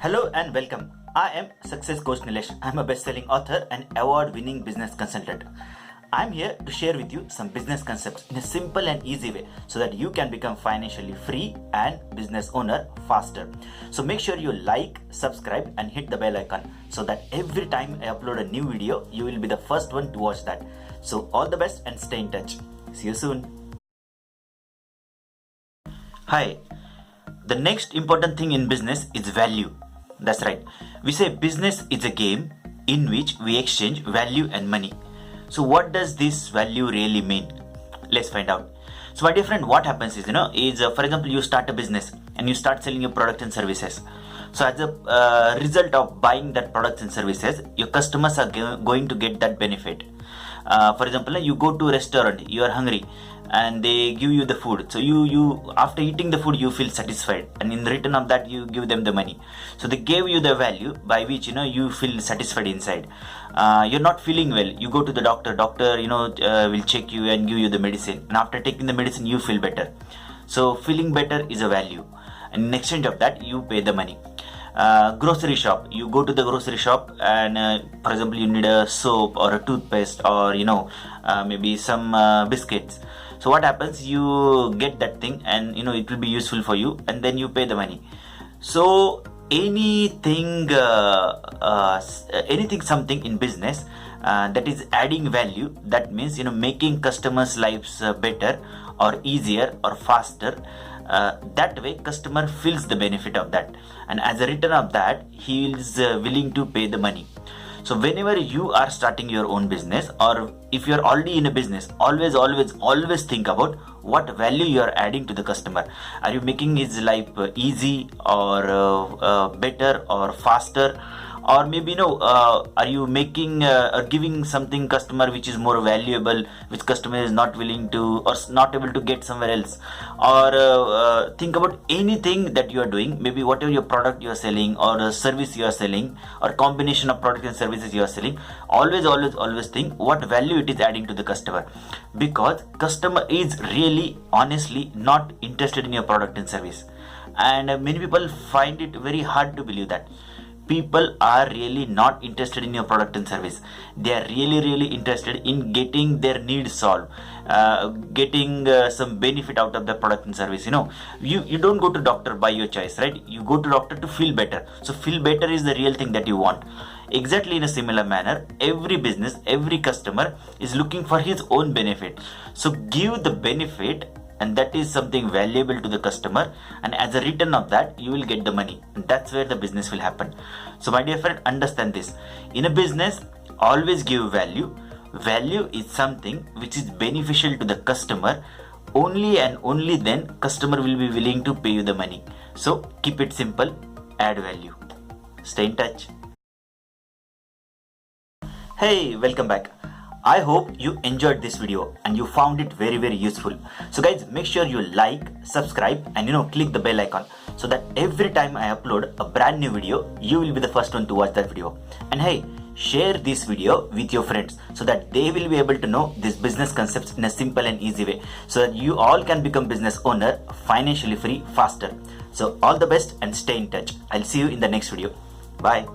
Hello and welcome. I am Success Coach Nilesh. I'm a best-selling author and award-winning business consultant. I'm here to share with you some business concepts in a simple and easy way so that you can become financially free and business owner faster. So make sure you like, subscribe and hit the bell icon so that every time I upload a new video, you will be the first one to watch that. So all the best and stay in touch. See you soon. Hi. The next important thing in business is value. That's right. We say business is a game in which we exchange value and money. So what does this value really mean? Let's find out. So my dear friend, what happens is, for example, you start a business and you start selling your products and services. So as a result of buying that products and services, your customers are going to get that benefit. For example, you go to a restaurant, you are hungry and they give you the food. So you after eating the food, you feel satisfied, and in return of that, you give them the money. So they gave you the value by which you feel satisfied inside. You're not feeling well, you go to the doctor will check you and give you the medicine, and after taking the medicine you feel better. So feeling better is a value, and in exchange of that you pay the money. Grocery shop, you go to the grocery shop and for example you need a soap or a toothpaste or maybe some biscuits. So what happens, you get that thing and it will be useful for you, and then you pay the money. So anything something in business that is adding value, that means making customers lives better or easier or faster. That way customer feels the benefit of that, and as a return of that he is willing to pay the money. So whenever you are starting your own business, or if you are already in a business, always think about what value you are adding to the customer. Are you making his life easy or better or faster? Or maybe are you making or giving something customer which is more valuable, which customer is not willing to or not able to get somewhere else? Or think about anything that you are doing, maybe whatever your product you are selling or a service you are selling or combination of products and services you are selling. Always think what value it is adding to the customer, because customer is really honestly not interested in your product and service, and many people find it very hard to believe that. People are really not interested in your product and service. They are really interested in getting their needs solved, getting some benefit out of the product and service. You don't go to doctor by your choice, right? You go to doctor to feel better. So feel better is the real thing that you want. Exactly in a similar manner, every business, every customer is looking for his own benefit. So give the benefit, and that is something valuable to the customer, and as a return of that you will get the money, and that's where the business will happen. So my dear friend, understand this. In a business, always give value. Value is something which is beneficial to the customer. Only and only then customer will be willing to pay you the money. So keep it simple, add value. Stay in touch. Hey, welcome back. I hope you enjoyed this video and you found it very useful. So guys, make sure you like, subscribe and click the bell icon so that every time I upload a brand new video, you will be the first one to watch that video. And hey, share this video with your friends so that they will be able to know these business concepts in a simple and easy way, so that you all can become business owner, financially free, faster. So all the best and stay in touch. I'll see you in the next video. Bye.